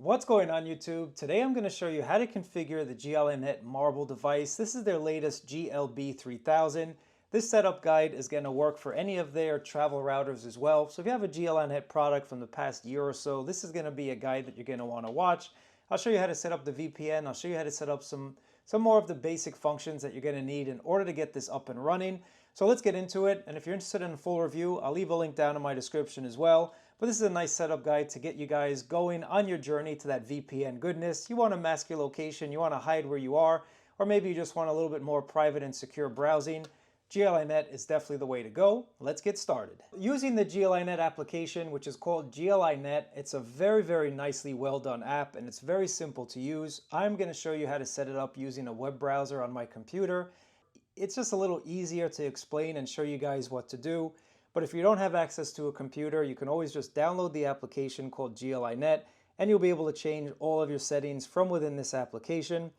What's going on YouTube? Today I'm going to show you how to configure the GL.iNET Marble device. This is their latest GL.3000. This setup guide is going to work for any of their travel routers as well. So if you have a GL.iNET product from the past year or so, this is going to be a guide that you're going to want to watch. I'll show you how to set up the VPN. I'll show you how to set up some more of the basic functions that you're going to need in order to get this up and running. So let's get into it. And if you're interested in a full review, I'll leave a link down in my description as well. But this is a nice setup guide to get you guys going on your journey to that VPN goodness. You want to mask your location, you want to hide where you are, or maybe you just want a little bit more private and secure browsing. GL.iNET is definitely the way to go. Let's get started. Using the GL.iNET application, which is called GL.iNET, it's a very nicely well done app and it's very simple to use. I'm going to show you how to set it up using a web browser on my computer. It's just a little easier to explain and show you guys what to do. But if you don't have access to a computer, you can always just download the application called GL.iNET and you'll be able to change all of your settings from within this application.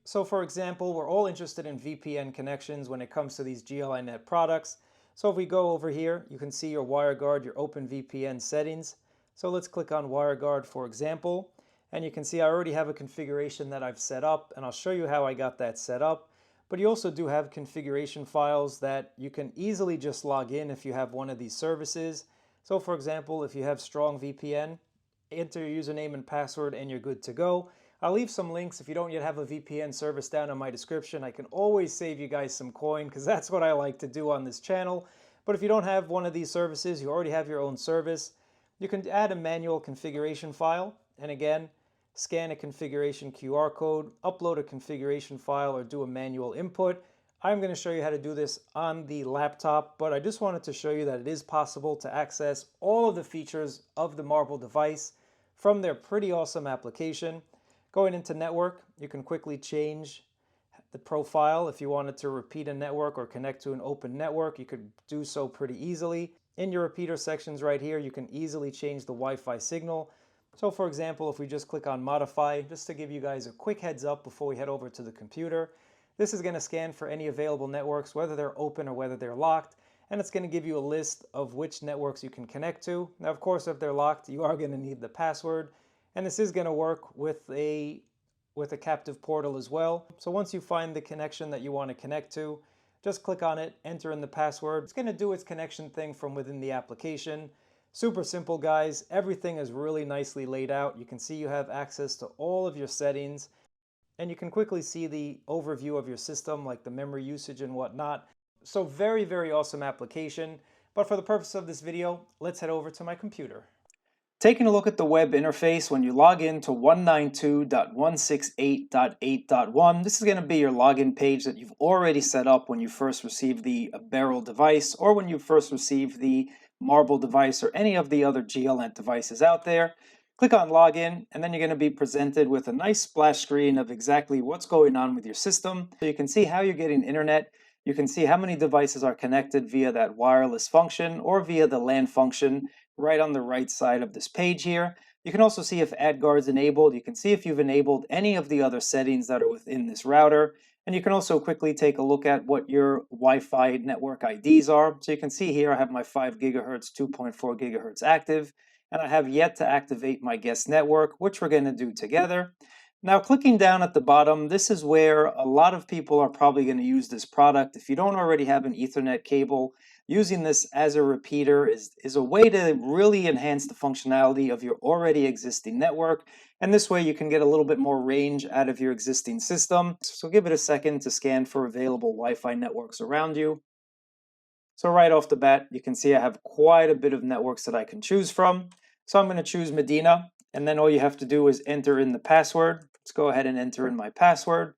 So for example, we're all interested in VPN connections when it comes to these GL.iNET products. So if we go over here, you can see your Wireguard, your openVPN settings. So let's click on Wireguard for example, and you can see I already have a configuration that I've set up, and I'll show you how I got that set up. But you also do have configuration files that you can easily just log in if you have one of these services. So for example, if you have Strong VPN, enter your username and password and you're good to go. I'll leave some links if you don't yet have a VPN service down in my description. I can always save you guys some coin because that's what I like to do on this channel. But if you don't have one of these services, you already have your own service, you can add a manual configuration file. And again, scan a configuration QR code, upload a configuration file, or do a manual input. I'm going to show you how to do this on the laptop, but I just wanted to show you that it is possible to access all of the features of the Marble device from their pretty awesome application. Going into network, you can quickly change the profile. If you wanted to repeat a network or connect to an open network, you could do so pretty easily. In your repeater sections right here, you can easily change the Wi-Fi signal. So for example, if we just click on modify, just to give you guys a quick heads up before we head over to the computer, this is going to scan for any available networks, whether they're open or whether they're locked, and it's going to give you a list of which networks you can connect to. Now, of course, if they're locked, you are going to need the password, and this is going to work with a captive portal as well. So once you find the connection that you want to connect to, just click on it, enter in the password. It's going to do its connection thing from within the application. Super simple, guys. Everything is really nicely laid out. You can see you have access to all of your settings, and you can quickly see the overview of your system, like the memory usage and whatnot. So very awesome application. But for the purpose of this video, let's head over to my computer. Taking a look at the web interface, when you log in to 192.168.8.1, this is going to be your login page that you've already set up when you first received the Beryl device, or when you first received the Marble device, or any of the other GL.iNET devices out there. Click on login, and then you're going to be presented with a nice splash screen of exactly what's going on with your system. So you can see how you're getting internet. You can see how many devices are connected via that wireless function or via the LAN function right on the right side of this page here. You can also see if AdGuard is enabled. You can see if you've enabled any of the other settings that are within this router. And you can also quickly take a look at what your Wi-Fi network IDs are. So you can see here I have my 5 GHz, 2.4 GHz active, and I have yet to activate my guest network, which we're going to do together. Now, clicking down at the bottom, this is where a lot of people are probably going to use this product. If you don't already have an Ethernet cable, using this as a repeater is a way to really enhance the functionality of your already existing network. And this way you can get a little bit more range out of your existing system. So give it a second to scan for available Wi-Fi networks around you. So right off the bat, you can see I have quite a bit of networks that I can choose from. So I'm going to choose Medina, and then all you have to do is enter in the password. Let's go ahead and enter in my password.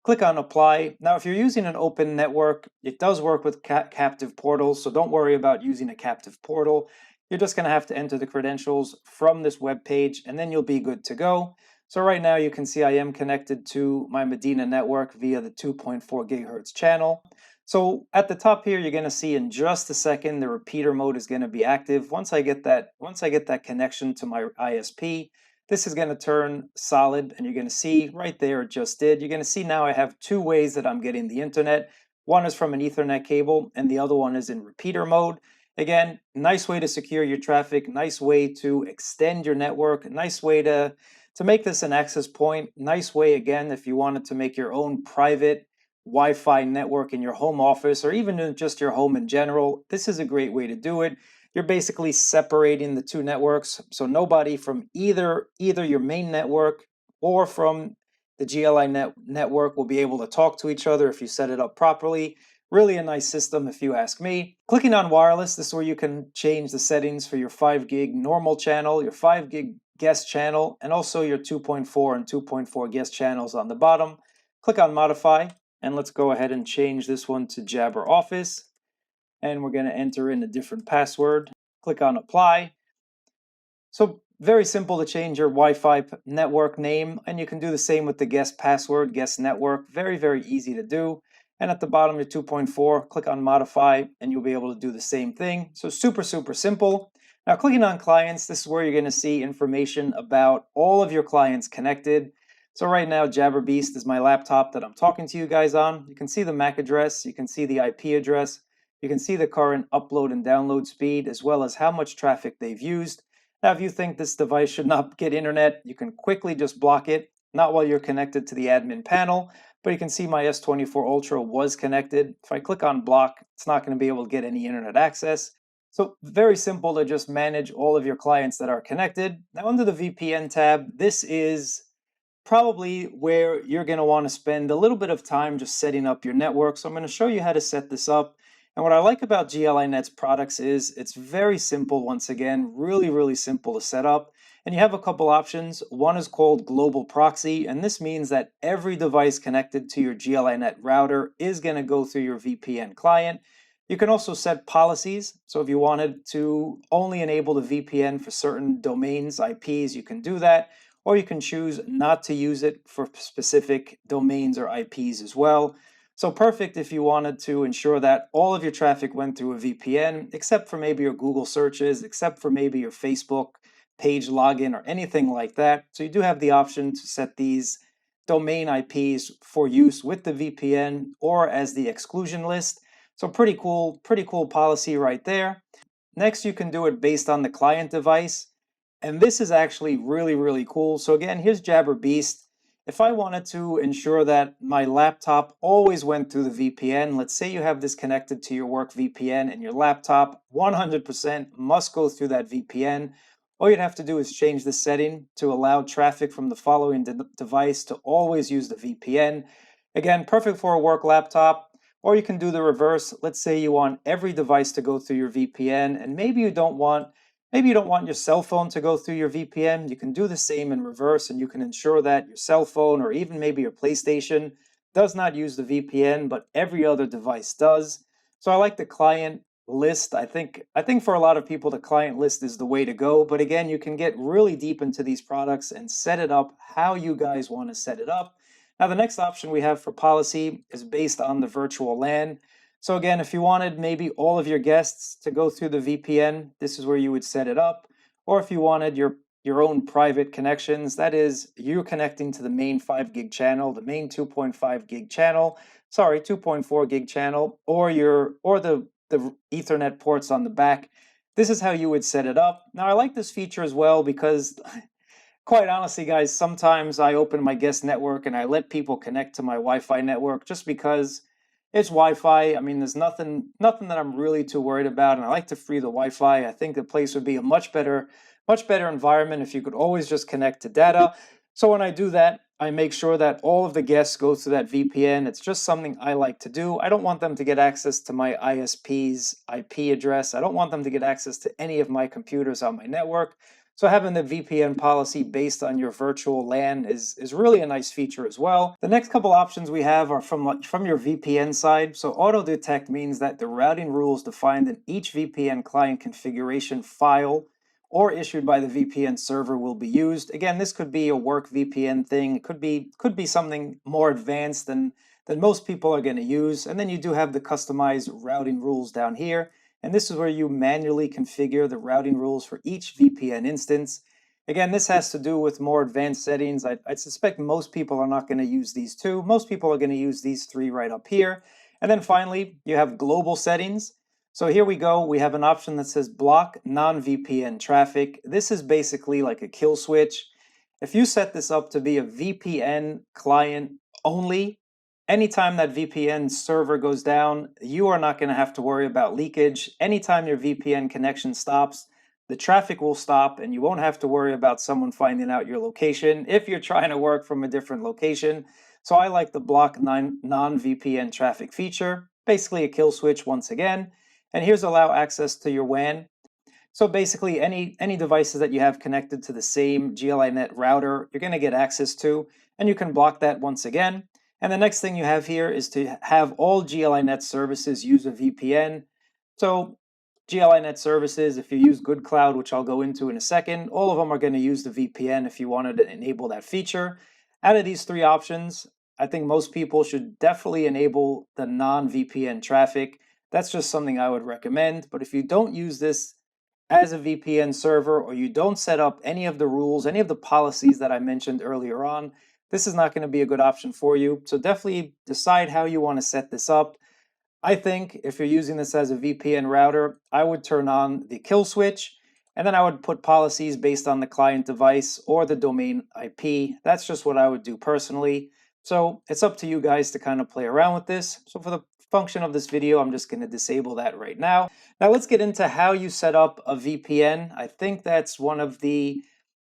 Click on apply. Now, if you're using an open network, it does work with captive portals, so don't worry about using a captive portal. You're just going to have to enter the credentials from this web page, and then you'll be good to go. So right now you can see I am connected to my Medina network via the 2.4 GHz channel. So at the top here, you're going to see in just a second the repeater mode is going to be active. Once I get that connection to my ISP, this is going to turn solid, and you're going to see right there it just did. You're going to see now I have two ways that I'm getting the internet. One is from an Ethernet cable, and the other one is in repeater mode. Again, nice way to secure your traffic, nice way to extend your network, nice way to To make this an access point, nice way again, if you wanted to make your own private Wi-Fi network in your home office or even in just your home in general, this is a great way to do it. You're basically separating the two networks, so nobody from either your main network or from the GL.iNET network will be able to talk to each other if you set it up properly. Really a nice system if you ask me. Clicking on wireless, this is where you can change the settings for your 5 gig normal channel, your 5 gig guest channel, and also your 2.4 and 2.4 guest channels on the bottom. Click on modify, and let's go ahead and change this one to Jabber Office. And we're going to enter in a different password. Click on apply. So very simple to change your Wi-Fi network name, and you can do the same with the guest password, guest network. Very, very easy to do. And at the bottom, your 2.4, click on modify, and you'll be able to do the same thing. So super, super simple. Now clicking on clients, this is where you're going to see information about all of your clients connected. So right now, JabberBeast is my laptop that I'm talking to you guys on. You can see the MAC address, you can see the IP address, you can see the current upload and download speed, as well as how much traffic they've used. Now, if you think this device should not get internet, you can quickly just block it, not while you're connected to the admin panel, but you can see my S24 Ultra was connected. If I click on block, it's not going to be able to get any internet access. So very simple to just manage all of your clients that are connected. Now under the VPN tab, this is probably where you're going to want to spend a little bit of time just setting up your network. So I'm going to show you how to set this up. And what I like about GL.iNET's products is it's very simple, once again, really, really simple to set up. And you have a couple options. One is called Global Proxy, and this means that every device connected to your GL.iNET router is going to go through your VPN client. You can also set policies. So if you wanted to only enable the VPN for certain domains, IPs, you can do that. Or you can choose not to use it for specific domains or IPs as well. So perfect if you wanted to ensure that all of your traffic went through a VPN, except for maybe your Google searches, except for maybe your Facebook page login or anything like that. So you do have the option to set these domain IPs for use with the VPN or as the exclusion list. So pretty cool policy right there. Next, you can do it based on the client device. And this is actually really, really cool. So again, here's JabberBeast. If I wanted to ensure that my laptop always went through the VPN, let's say you have this connected to your work VPN and your laptop 100% must go through that VPN. All you'd have to do is change the setting to allow traffic from the following device to always use the VPN. Again, perfect for a work laptop. Or you can do the reverse. Let's say you want every device to go through your VPN, and maybe you don't want your cell phone to go through your VPN. You can do the same in reverse, and you can ensure that your cell phone or even maybe your PlayStation does not use the VPN, but every other device does. So I like the client list. I think for a lot of people, the client list is the way to go. But again, you can get really deep into these products and set it up how you guys want to set it up. Now, the next option we have for policy is based on the virtual LAN. So again, if you wanted maybe all of your guests to go through the VPN, this is where you would set it up. Or if you wanted your own private connections, that is, you're connecting to the main 5 gig channel, the main 2.5 gig channel, 2.4 gig channel, or the Ethernet ports on the back. This is how you would set it up. Now, I like this feature as well because quite honestly, guys, sometimes I open my guest network and I let people connect to my Wi-Fi network just because it's Wi-Fi. I mean, there's nothing that I'm really too worried about, and I like to free the Wi-Fi. I think the place would be a much better environment if you could always just connect to data. So when I do that, I make sure that all of the guests go through that VPN. It's just something I like to do. I don't want them to get access to my ISP's IP address. I don't want them to get access to any of my computers on my network. So having the VPN policy based on your virtual LAN is really a nice feature as well. The next couple options we have are from your VPN side. So auto detect means that the routing rules defined in each VPN client configuration file or issued by the VPN server will be used. Again, this could be a work VPN thing. It could be something more advanced than most people are going to use. And then you do have the customized routing rules down here. And this is where you manually configure the routing rules for each VPN instance. Again, this has to do with more advanced settings. I suspect most people are not going to use these two. Most people are going to use these three right up here. And then finally, you have global settings. So here we go. We have an option that says block non-VPN traffic. This is basically like a kill switch. if you set this up to be a VPN client only, anytime that VPN server goes down, you are not going to have to worry about leakage. Anytime your VPN connection stops, the traffic will stop and you won't have to worry about someone finding out your location if you're trying to work from a different location. So I like the block non-VPN traffic feature, basically a kill switch once again. And here's allow access to your WAN. So basically any devices that you have connected to the same GL.iNET router, you're going to get access to, and you can block that once again. And the next thing you have here is to have all GL.iNET services use a VPN. So GL.iNET services, if you use Good Cloud, which I'll go into in a second, all of them are going to use the VPN if you wanted to enable that feature. Out of these three options, I think most people should definitely enable the non-VPN traffic. That's just something I would recommend. But if you don't use this as a VPN server, or you don't set up any of the rules, any of the policies that I mentioned earlier on, this is not going to be a good option for you. So definitely decide how you want to set this up. I think if you're using this as a VPN router, I would turn on the kill switch, and then I would put policies based on the client device or the domain IP. That's just what I would do personally. So it's up to you guys to kind of play around with this. So for the function of this video, I'm just going to disable that right now. Now let's get into how you set up a VPN. I think that's one of the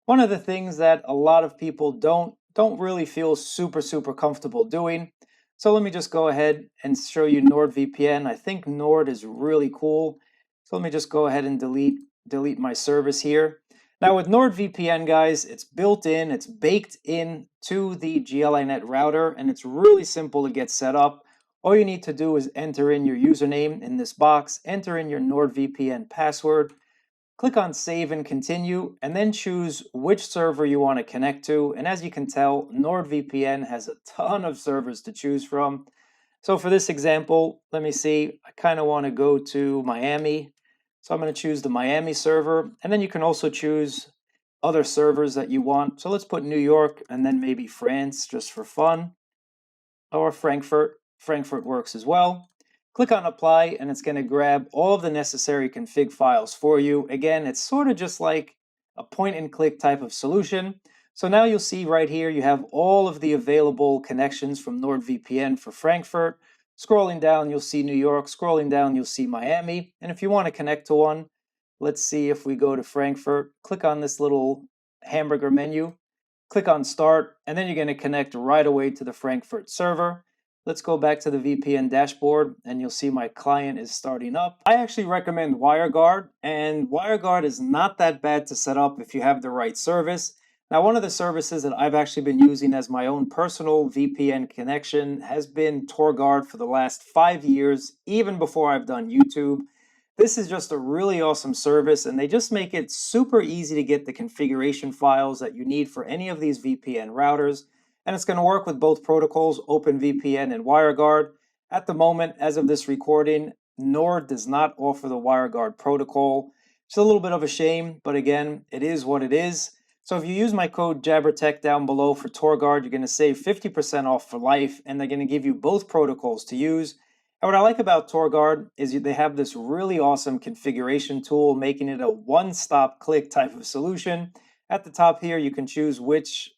things that a lot of people don't really feel super comfortable doing. So let me just go ahead and show you NordVPN. I think Nord is really cool. So let me just go ahead and delete my service here. Now with NordVPN, guys, it's built in, it's baked in to the GL.iNET router, and it's really simple to get set up. All you need to do is enter in your username in this box, enter in your NordVPN password, click on Save and Continue, and then choose which server you want to connect to. And as you can tell, NordVPN has a ton of servers to choose from. So for this example, let me see, I kind of want to go to Miami. So I'm going to choose the Miami server, and then you can also choose other servers that you want. So let's put New York and then maybe France just for fun, or Frankfurt. Frankfurt works as well. Click on Apply, and it's going to grab all of the necessary config files for you. Again, it's sort of just like a point-and-click type of solution. So now you'll see right here, you have all of the available connections from NordVPN for Frankfurt. Scrolling down, you'll see New York. Scrolling down, you'll see Miami. And if you want to connect to one, let's see if we go to Frankfurt. Click on this little hamburger menu. Click on Start, and then you're going to connect right away to the Frankfurt server. Let's go back to the VPN dashboard, and you'll see my client is starting up. I actually recommend Wireguard, and Wireguard is not that bad to set up if you have the right service. Now, one of the services that I've actually been using as my own personal VPN connection has been TOR for the last 5 years, even before I've done YouTube. This is just a really awesome service, and they just make it super easy to get the configuration files that you need for any of these VPN routers. And it's going to work with both protocols, openVPN and Wireguard. At the moment, as of this recording, Nord does not offer the Wireguard protocol. It's a little bit of a shame, but again, it is what it is. So if you use my code JabberTech down below for TORGuard, you're going to save 50% off for life, and they're going to give you both protocols to use. And what I like about TORGuard is they have this really awesome configuration tool, making it a one-stop click type of solution. At the top here, you can choose which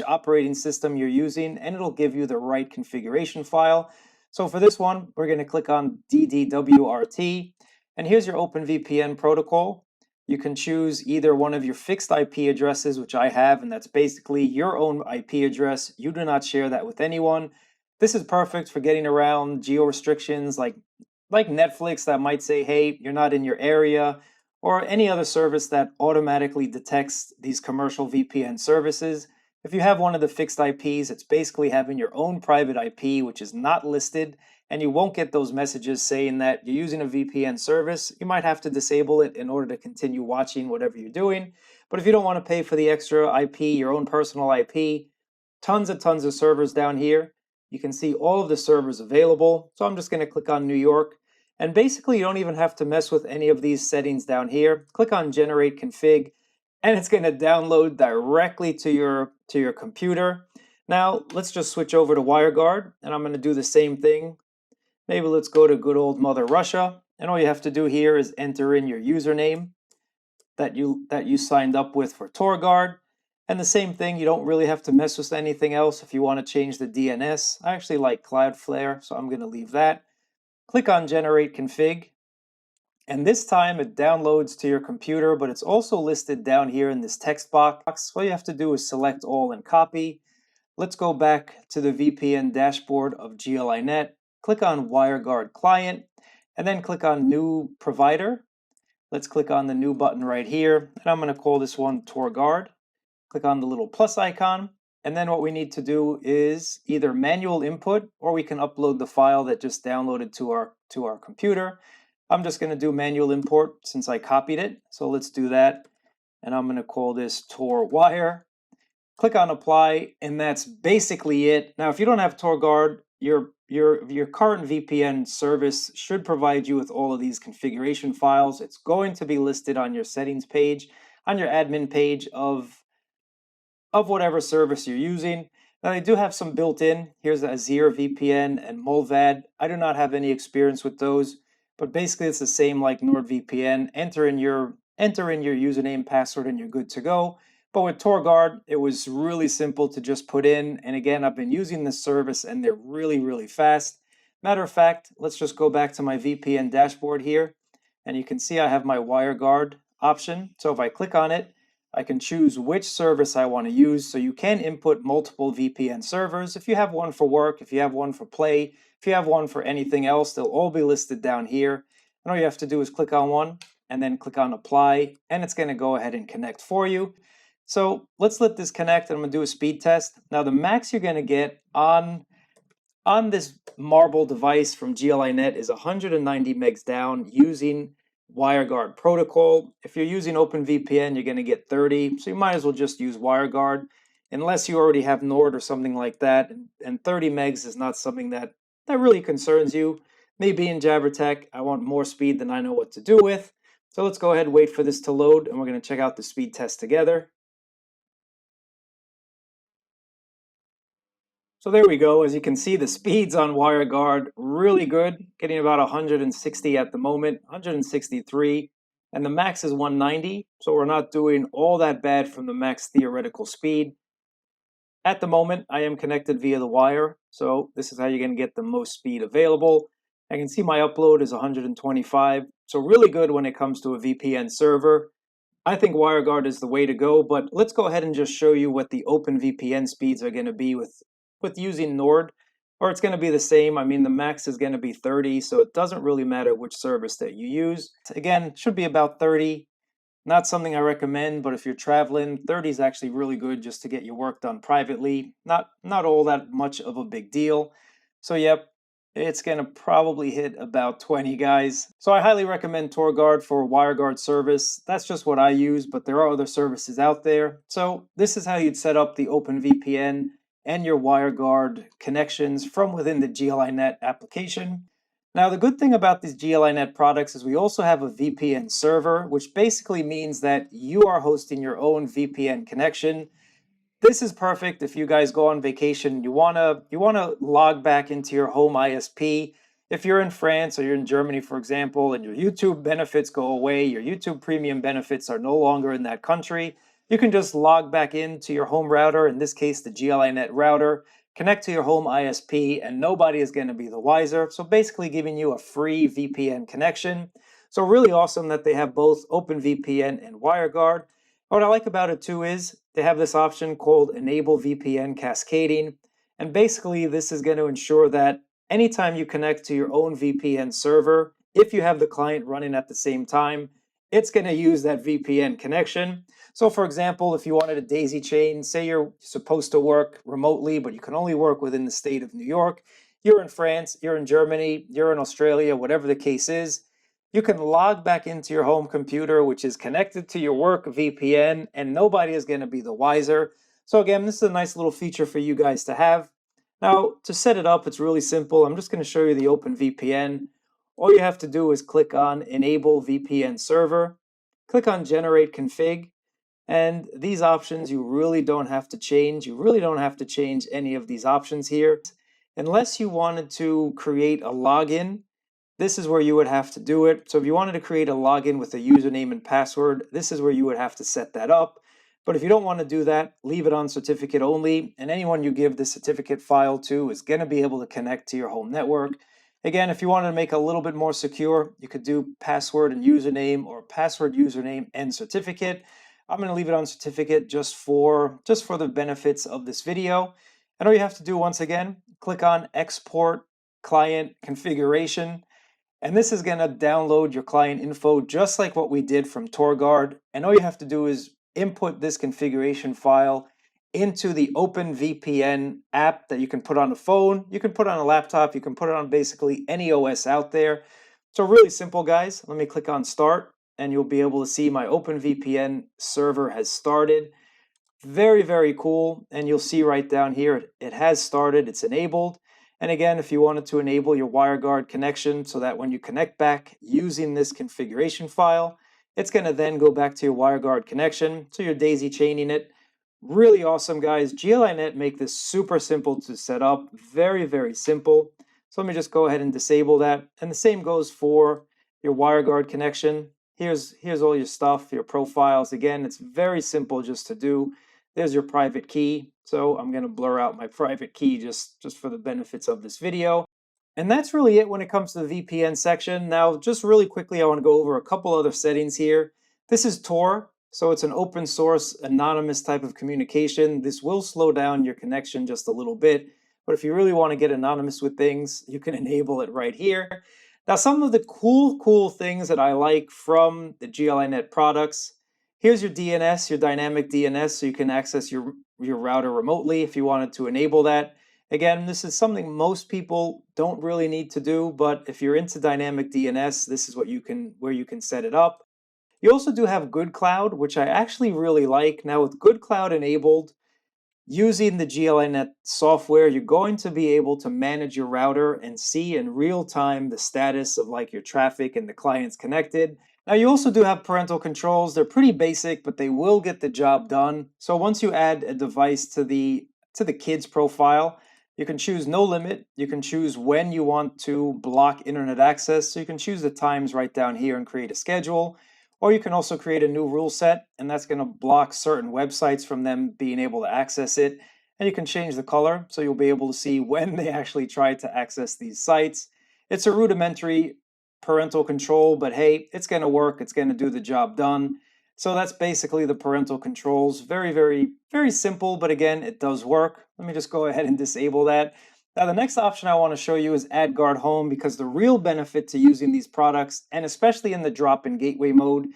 operating system you're using, and it'll give you the right configuration file. So for this one, we're going to click on DDWRT, and here's your openVPN protocol. You can choose either one of your fixed IP addresses, which I have, and that's basically your own IP address. You do not share that with anyone. This is perfect for getting around geo restrictions like Netflix that might say, hey, you're not in your area, or any other service that automatically detects these commercial VPN services. If you have one of the fixed IPs, it's basically having your own private IP, which is not listed, and you won't get those messages saying that you're using a VPN service. You might have to disable it in order to continue watching whatever you're doing. But if you don't want to pay for the extra IP, your own personal IP, tons of servers down here. You can see all of the servers available. So I'm just going to click on New York. And basically, you don't even have to mess with any of these settings down here. Click on Generate Config, and it's going to download directly to your computer. Now, let's just switch over to Wireguard, and I'm going to do the same thing. Maybe let's go to good old Mother Russia, and all you have to do here is enter in your username that you signed up with for TORGuard, And the same thing, you don't really have to mess with anything else if you want to change the DNS. I actually like Cloudflare, so I'm going to leave that. Click on Generate Config. And this time it downloads to your computer, but it's also listed down here in this text box. All you have to do is select all and copy. Let's go back to the VPN dashboard of GL.iNET. Click on Wireguard Client, and then click on New Provider. Let's click on the new button right here, and I'm going to call this one TOR Guard. Click on the little plus icon, and then what we need to do is either manual input, or we can upload the file that just downloaded to our computer. I'm just going to do manual import since I copied it, so let's do that. And I'm going to call this TOR Wire. Click on Apply, and that's basically it. Now, if you don't have TOR Guard, your current VPN service should provide you with all of these configuration files. It's going to be listed on your settings page, on your admin page of whatever service you're using. Now, they do have some built-in. Here's Azure VPN and Mulvad. I do not have any experience with those, but basically it's the same like NordVPN. Enter in your username, password, and you're good to go. But with TOR Guard, it was really simple to just put in. And again, I've been using this service and they're really, really fast. Matter of fact, let's just go back to my VPN dashboard here. And you can see I have my WireGuard option. So if I click on it, I can choose which service I want to use. So you can input multiple VPN servers. If you have one for work, if you have one for play, if you have one for anything else, they'll all be listed down here. And all you have to do is click on one and then click on Apply, and it's going to go ahead and connect for you. So let's let this connect, and I'm going to do a speed test. Now, the max you're going to get on this Marble device from GL.iNET is 190 megs down using WireGuard protocol. If you're using openVPN, you're going to get 30, so you might as well just use WireGuard unless you already have Nord or something like that, and 30 megs is not something that really concerns you. Maybe in JabberTech, I want more speed than I know what to do with. So let's go ahead and wait for this to load, and we're going to check out the speed test together. So there we go. As you can see, the speeds on WireGuard really good, getting about 160 at the moment, 163, and the max is 190. So we're not doing all that bad from the max theoretical speed. At the moment, I am connected via the wire, so this is how you're going to get the most speed available. I can see my upload is 125, so really good when it comes to a VPN server. I think WireGuard is the way to go, but let's go ahead and just show you what the openVPN speeds are going to be with using Nord, or it's going to be the same. I mean, the max is going to be 30, so it doesn't really matter which service that you use. Again, it should be about 30. Not something I recommend, but if you're traveling, 30 is actually really good just to get your work done privately. Not all that much of a big deal. So yep, it's going to probably hit about 20, guys. So I highly recommend TOR Guard for WireGuard service. That's just what I use, but there are other services out there. So this is how you'd set up the openVPN and your WireGuard connections from within the GL.iNET application. Now, the good thing about these GL.iNET products is we also have a VPN server, which basically means that you are hosting your own VPN connection. This is perfect if you guys go on vacation, you wanna log back into your home ISP. If you're in France or you're in Germany, for example, and your YouTube benefits go away, your YouTube premium benefits are no longer in that country, you can just log back into your home router, in this case the GL.iNET router, connect to your home ISP, and nobody is going to be the wiser. So basically giving you a free VPN connection. So really awesome that they have both openVPN and WireGuard. What I like about it too is they have this option called Enable VPN Cascading. And basically this is going to ensure that anytime you connect to your own VPN server, if you have the client running at the same time, it's going to use that VPN connection. So for example, if you wanted a daisy chain, say you're supposed to work remotely, but you can only work within the state of New York, you're in France, you're in Germany, you're in Australia, whatever the case is, you can log back into your home computer, which is connected to your work VPN, and nobody is going to be the wiser. So again, this is a nice little feature for you guys to have. Now, to set it up, it's really simple. I'm just going to show you the openVPN. All you have to do is click on Enable VPN Server, click on Generate Config, and these options you really don't have to change. You really don't have to change any of these options here. Unless you wanted to create a login, this is where you would have to do it. So if you wanted to create a login with a username and password, this is where you would have to set that up. But if you don't want to do that, leave it on certificate only, and anyone you give the certificate file to is going to be able to connect to your home network. Again, if you wanted to make it a little bit more secure, you could do password and username, or password, username, and certificate. I'm going to leave it on certificate just for the benefits of this video. And all you have to do, once again, click on Export Client Configuration. And this is going to download your client info just like what we did from TORGuard. And all you have to do is input this configuration file into the openVPN app that you can put on a phone, you can put on a laptop, you can put it on basically any OS out there. So really simple, guys. Let me click on Start, and you'll be able to see my openVPN server has started. Very, very cool. And you'll see right down here, it has started, it's enabled. And again, if you wanted to enable your Wireguard connection so that when you connect back using this configuration file, it's going to then go back to your Wireguard connection. So you're daisy chaining it. Really awesome, guys. GL.iNET make this super simple to set up. Very, very simple. So let me just go ahead and disable that. And the same goes for your Wireguard connection. Here's all your stuff, your profiles. Again, it's very simple just to do. There's your private key. So I'm going to blur out my private key just for the benefits of this video. And that's really it when it comes to the VPN section. Now, just really quickly, I want to go over a couple other settings here. This is TOR. So it's an open source, anonymous type of communication. This will slow down your connection just a little bit. But if you really want to get anonymous with things, you can enable it right here. Now, some of the cool things that I like from the GL.iNET products. Here's your DNS, your dynamic DNS, so you can access your router remotely if you wanted to enable that. Again, this is something most people don't really need to do, but if you're into dynamic DNS, this is where you can set it up. You also do have Good Cloud, which I actually really like. Now, with Good Cloud enabled, using the GL.iNET software, you're going to be able to manage your router and see in real time the status of like your traffic and the clients connected. Now, you also do have parental controls. They're pretty basic, but they will get the job done. So once you add a device to the kids profile, you can choose no limit. You can choose when you want to block internet access. So you can choose the times right down here and create a schedule. Or you can also create a new rule set, and that's going to block certain websites from them being able to access it. And you can change the color, so you'll be able to see when they actually try to access these sites. It's a rudimentary parental control, but hey, it's going to work. It's going to do the job done. So that's basically the parental controls. Very, very simple, but again, it does work. Let me just go ahead and disable that. Now, the next option I want to show you is AdGuard Home, because the real benefit to using these products, and especially in the drop-in gateway mode,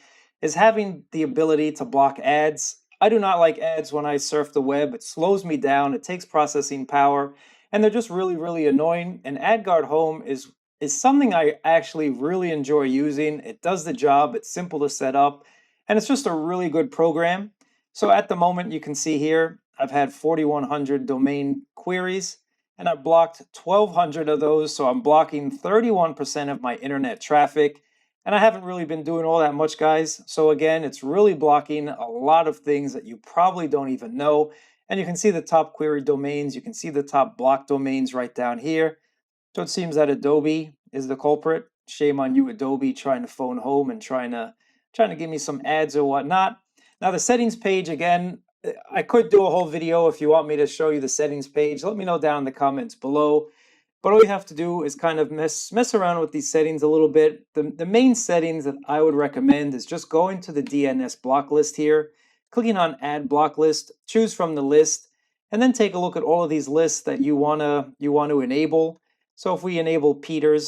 is having the ability to block ads. I do not like ads when I surf the web. It slows me down. It takes processing power, and they're just really annoying. And AdGuard Home is something I actually really enjoy using. It does the job. It's simple to set up, and it's just a really good program. So at the moment, you can see here, I've had 4,100 domain queries, and I've blocked 1,200 of those, so I'm blocking 31% of my internet traffic. And I haven't really been doing all that much, guys. So again, it's really blocking a lot of things that you probably don't even know. And you can see the top query domains. You can see the top block domains right down here. So it seems that Adobe is the culprit. Shame on you, Adobe, trying to phone home and trying to give me some ads or whatnot. Now, the settings page, again, I could do a whole video if you want me to show you the settings page. Let me know down in the comments below. But all you have to do is kind of mess around with these settings a little bit. The main settings that I would recommend is just going to the DNS block list here, clicking on Add Block List, choose from the list, and then take a look at all of these lists that you want to enable. So if we enable Peter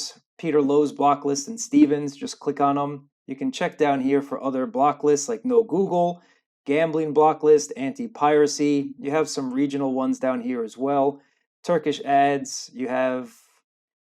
Lowe's block list and Stevens, just click on them. You can check down here for other block lists like No Google, Gambling block list, Anti-Piracy. You have some regional ones down here as well. Turkish ads, you have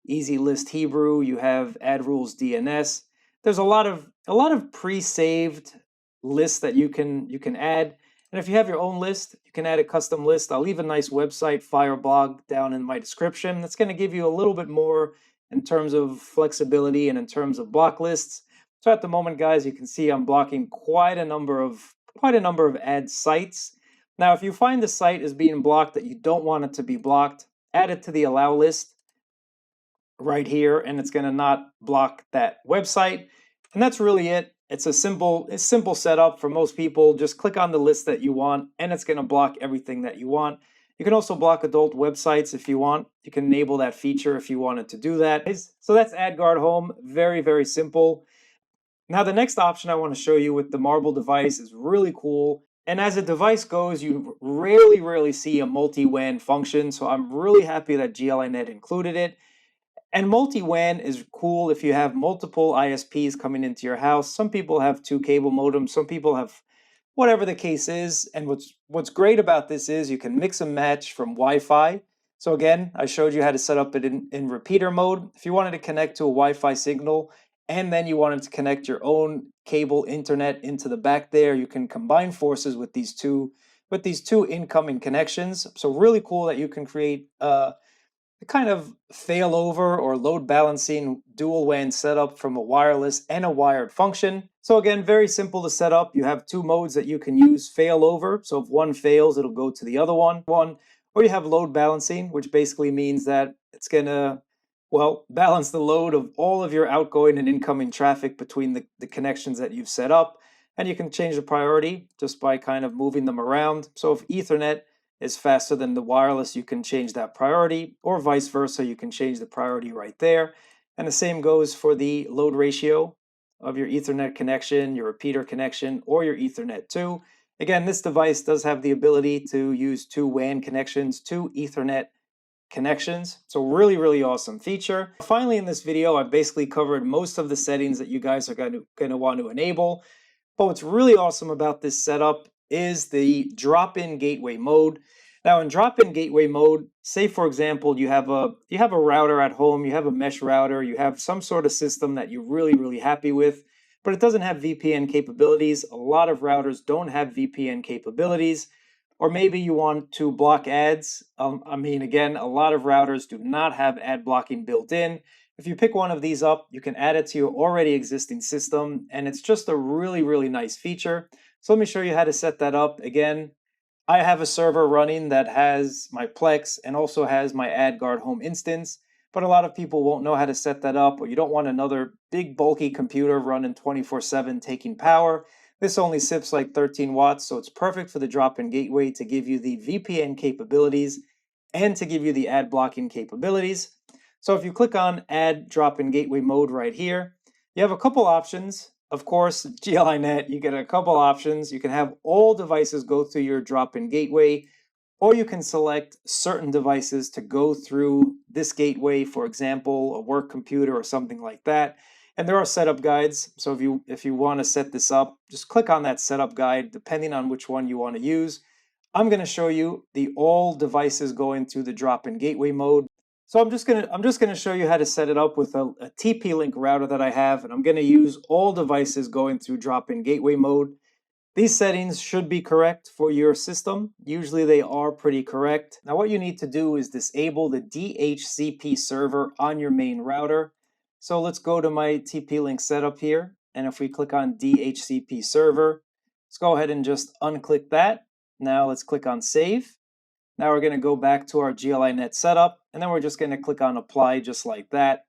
Easy List Hebrew, you have Ad Rules DNS. There's a lot of pre-saved lists that you can add. And if you have your own list, you can add a custom list. I'll leave a nice website, Fireblog, down in my description. That's going to give you a little bit more in terms of flexibility and in terms of block lists. So at the moment, guys, you can see I'm blocking quite a number of ad sites. Now, if you find the site is being blocked that you don't want it to be blocked, add it to the allow list right here, and it's going to not block that website. And that's really it. It's a simple setup for most people. Just click on the list that you want, and it's going to block everything that you want. You can also block adult websites if you want. You can enable that feature if you wanted to do that. So that's AdGuard Home. Very, very simple. Now the next option I want to show you with the Marble device is really cool. And as a device goes, you rarely see a multi-WAN function. So I'm really happy that GL.iNET included it. And multi-WAN is cool if you have multiple ISPs coming into your house. Some people have 2 cable modems, some people have whatever the case is. And what's great about this is you can mix and match from Wi-Fi. So again, I showed you how to set up it in repeater mode. If you wanted to connect to a Wi-Fi signal and then you wanted to connect your own cable internet into the back there, you can combine forces with these two incoming connections. So really cool that you can create a kind of failover or load balancing dual WAN setup from a wireless and a wired function. So again, very simple to set up. You have 2 modes that you can use: failover, so if one fails, it'll go to the other one. Or you have load balancing, which basically means that it's gonna, well, balance the load of all of your outgoing and incoming traffic between the connections that you've set up. And you can change the priority just by kind of moving them around. So if Ethernet is faster than the wireless, you can change that priority, or vice versa, you can change the priority right there. And the same goes for the load ratio of your Ethernet connection, your repeater connection, or your Ethernet 2. Again, this device does have the ability to use 2 WAN connections, 2 Ethernet connections. So really awesome feature. Finally, in this video, I've basically covered most of the settings that you guys are going to want to enable. But what's really awesome about this setup is the drop-in gateway mode. Now in drop-in gateway mode, say for example, you have a router at home, you have a mesh router, you have some sort of system that you're really happy with, but it doesn't have VPN capabilities. A lot of routers don't have VPN capabilities. Or maybe you want to block ads. Again, a lot of routers do not have ad blocking built in. If you pick one of these up, you can add it to your already existing system, and it's just a really nice feature. So let me show you how to set that up. Again, I have a server running that has my Plex and also has my AdGuard home instance, but a lot of people won't know how to set that up, or you don't want another big bulky computer running 24/7 taking power. This only sips like 13 watts, so it's perfect for the drop-in gateway to give you the VPN capabilities and to give you the ad blocking capabilities. So if you click on Add Drop-in Gateway Mode right here, you have a couple options. Of course, GL.iNET, you get a couple options. You can have all devices go through your drop-in gateway, or you can select certain devices to go through this gateway, for example, a work computer or something like that. And there are setup guides, so if you want to set this up, just click on that setup guide, depending on which one you want to use. I'm going to show you the all devices going through the drop-in gateway mode. So I'm just gonna show you how to set it up with a TP-Link router that I have, and I'm going to use all devices going through drop-in gateway mode. These settings should be correct for your system. Usually they are pretty correct. Now what you need to do is disable the DHCP server on your main router. So let's go to my TP-Link setup here, and if we click on DHCP server, let's go ahead and just unclick that. Now let's click on save. Now we're going to go back to our GL.iNET setup, and then we're just going to click on apply just like that.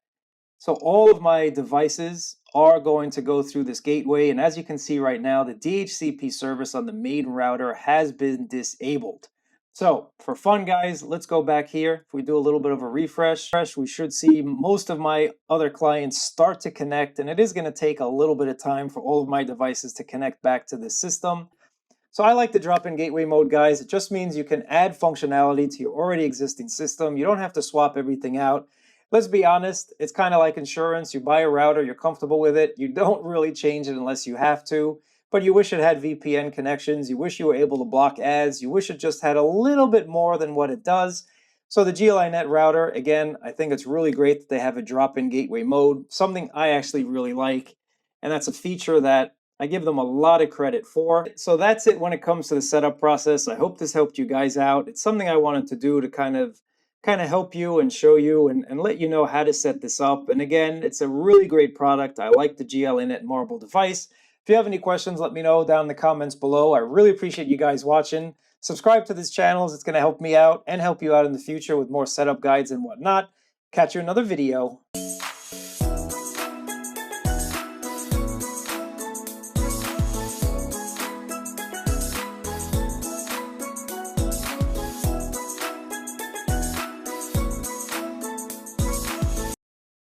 So all of my devices are going to go through this gateway, and as you can see right now, the DHCP service on the main router has been disabled. So for fun, guys, let's go back here. If we do a little bit of a refresh, we should see most of my other clients start to connect, and it is going to take a little bit of time for all of my devices to connect back to the system. So I like the drop-in gateway mode, guys. It just means you can add functionality to your already existing system. You don't have to swap everything out. Let's be honest, it's kind of like insurance. You buy a router, you're comfortable with it. You don't really change it unless you have to, but you wish it had VPN connections. You wish you were able to block ads. You wish it just had a little bit more than what it does. So the GL.iNET router, again, I think it's really great that they have a drop-in gateway mode, something I actually really like, and that's a feature that I give them a lot of credit for. So that's it when it comes to the setup process. I hope this helped you guys out. It's something I wanted to do to kind of help you and show you and let you know how to set this up. And again, it's a really great product. I like the GL.iNET Marble device. If you have any questions, let me know down in the comments below. I really appreciate you guys watching. Subscribe to this channel as it's going to help me out and help you out in the future with more setup guides and whatnot. Catch you in another video.